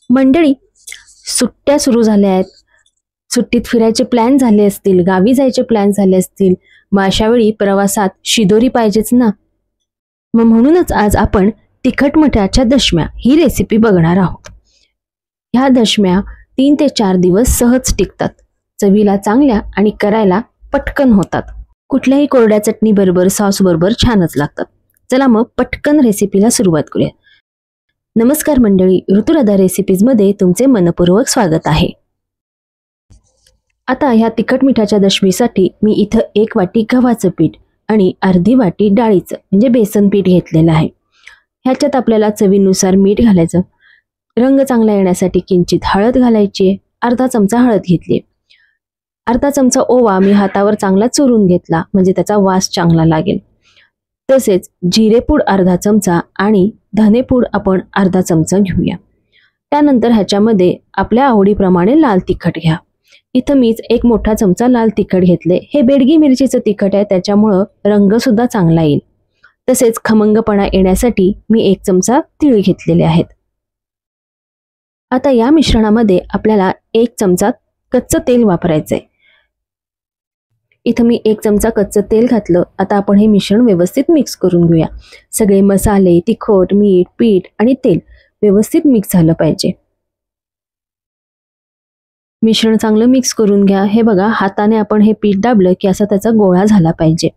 मंडळी, सुट्ट्या सुरू झाल्या आहेत. सुट्टीत फिरायचे प्लॅन झाले असतील, गावी जायचे प्लॅन झाले असतील. मग अशा वेळी प्रवासात शिदोरी पाहिजेच ना. मग म्हणूनच आज आपण तिखट मठ्याच्या दशम्या ही रेसिपी बघणार आहोत. ह्या दशम्या 3 ते 4 दिवस सहज टिकतात, चवीला चांगल्या आणि करायला पटकन होतात. कुठल्याही कोरड्या चटणी बरोबर, सॉस बरोबर छानच लागतात. चला मग पटकन रेसिपीला सुरुवात करूया. नमस्कार मंडळी, ऋतुराधा रेसिपीजमध्ये तुमचे मनपूर्वक स्वागत आहे. आता ह्या तिखट मिठाच्या दशमीसाठी मी इथं 1 वाटी गव्हाचं पीठ आणि अर्धी वाटी डाळीचं म्हणजे बेसन पीठ घेतलेलं आहे. ह्याच्यात आपल्याला चवीनुसार मीठ घालायचं, रंग चांगला येण्यासाठी किंचित हळद घालायची, अर्धा चमचा हळद घेतली, अर्धा चमचा ओवा मी हातावर चांगला चुरून घेतला म्हणजे त्याचा वास चांगला लागेल. तसेच जिरेपूड अर्धा चमचा आणि धनेपूड आपण अर्धा चमचा घेऊया. त्यानंतर ह्याच्यामध्ये आपल्या आवडीप्रमाणे लाल तिखट घ्या. इथं मीच 1 मोठा चमचा लाल तिखट घेतले. हे बेडगी मिरचीचं तिखट आहे, त्याच्यामुळं रंग सुद्धा चांगला येईल. तसेच खमंगपणा येण्यासाठी मी 1 चमचा तीळ घेतलेले आहेत. आता या मिश्रणामध्ये आपल्याला 1 चमचा कच्चं तेल वापरायचंय. इथं मी 1 चमचा कच्चं तेल घातलं. आता आपण हे मिश्रण व्यवस्थित मिक्स करून घेऊया. सगळे मसाले, तिखट, मीठ, पीठ आणि तेल व्यवस्थित मिक्स झालं पाहिजे. मिश्रण चांगलं मिक्स करून घ्या. हे बघा, हाताने आपण हे पीठ दाबलं की असा त्याचा गोळा झाला पाहिजे,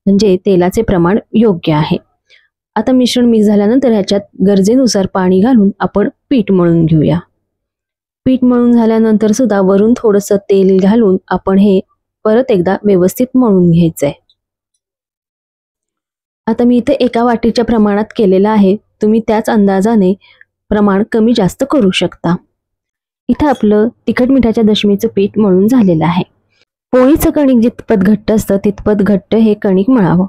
म्हणजे तेलाचे प्रमाण योग्य आहे. आता मिश्रण मिक्स झाल्यानंतर ह्याच्यात गरजेनुसार पाणी घालून आपण पीठ मळून घेऊया. पीठ मळून झाल्यानंतर सुद्धा वरून थोडंसं तेल घालून आपण हे परत एकदा व्यवस्थित मळून घ्यायचंय. आता मी इथे 1 वाटीच्या प्रमाणात केलेलं आहे. तुम्ही त्याच अंदाजाने प्रमाण कमी जास्त करू शकता. इथं आपलं तिखट मिठाच्या दशमीचं पीठ मळून झालेलं आहे. पोळीचं कणिक जितपत घट्ट असतं तितपत घट्ट हे कणिक मळावं.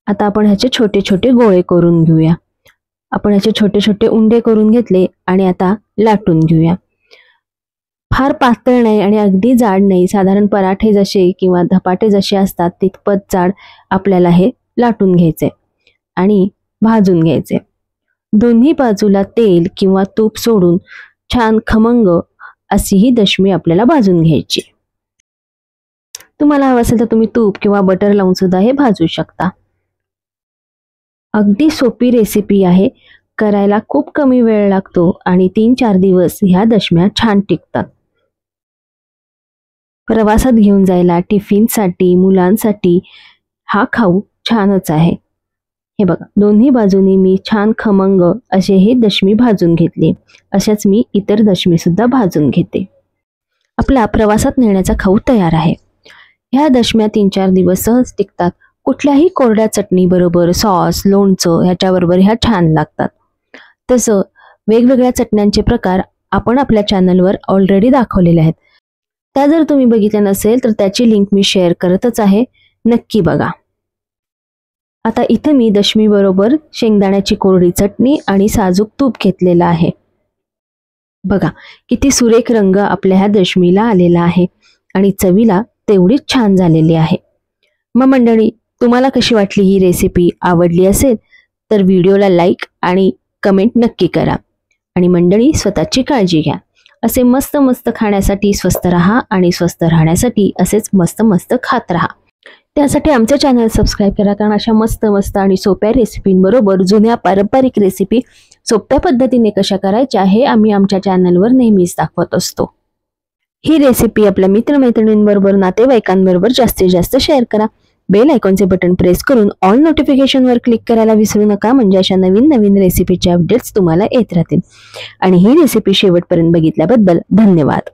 आता आपण ह्याचे छोटे छोटे गोळे करून घेऊया. आपण ह्याचे छोटे छोटे उंडे करून घेतले आणि आता लाटून घेऊया. फार पातळ नाही आणि अगदी जाड नाही, साधारण पराठे जसे किंवा धपाटे जसे असतात तितपत जाड आपल्याला हे लाटून घ्यायचे आणि भाजून घ्यायचे. दोन्ही बाजूला तेल किंवा तूप सोडून छान खमंग अशी ही दशमी आपल्याला भाजून घ्यायची. तुम्हाला हवं असेल तर तुम्ही तूप किंवा बटर लावून सुद्धा हे भाजू शकता. अगदी सोपी रेसिपी आहे, करायला खूप कमी वेळ लागतो आणि 3-4 दिवस ह्या दशम्या छान टिकतात. प्रवासात घेऊन जायला, टिफिनसाठी, मुलांसाठी हा खाऊ छानच आहे. हे बघा, दोन्ही बाजूनी मी छान खमंग असे हे दशमी भाजून घेतले. अशाच मी इतर दशमी सुद्धा भाजून घेते. आपला प्रवासात नेण्याचा खाऊ तयार आहे. ह्या दशम्या 3-4 दिवस सहज टिकतात. कुठल्याही कोरड्या चटणी बरोबर, सॉस, लोणचं ह्याच्याबरोबर ह्या छान लागतात. तसं वेगवेगळ्या चटण्यांचे प्रकार आपण आपल्या चॅनलवर ऑलरेडी दाखवलेले आहेत. त्या जर तुम्ही बघितल्या नसेल तर त्याची लिंक मी शेअर करतच आहे, नक्की बघा. आता इथे मी दशमी बरोबर शेंगदाण्याची कोरडी चटणी आणि साजूक तूप घेतलेला आहे. बघा किती सुरेख रंग आपल्या ह्या दशमीला आलेला आहे आणि चवीला तेवढीच छान झालेली आहे. मग मंडळी, तुम्हाला कशी वाटली ही रेसिपी? आवडली असेल तर व्हिडिओला लाईक आणि कमेंट नक्की करा. आणि मंडळी, स्वतःची काळजी घ्या. असे मस्त मस्त खाण्यासाठी स्वस्त राहा आणि स्वस्त राहण्यासाठी असेच मस्त मस्त खात राहा. त्यासाठी आमचे चॅनल सबस्क्राईब करा, कारण अशा मस्त मस्त आणि सोप्या रेसिपींबरोबर जुन्या पारंपरिक रेसिपी सोप्या पद्धतीने कशा करायच्या हे आम्ही आमच्या चॅनलवर नेहमीच दाखवत असतो. ही रेसिपी आपल्या मित्रमैत्रिणींबरोबर, नातेवाईकांबरोबर जास्तीत जास्त शेअर करा. बेल आयकॉनचे बटन प्रेस करून ऑल नोटिफिकेशनवर क्लिक करायला विसरू नका, म्हणजे अशा नवीन नवीन रेसिपीचे अपडेट्स तुम्हाला येत राहतील. आणि ही रेसिपी शेवटपर्यंत बघितल्याबद्दल धन्यवाद.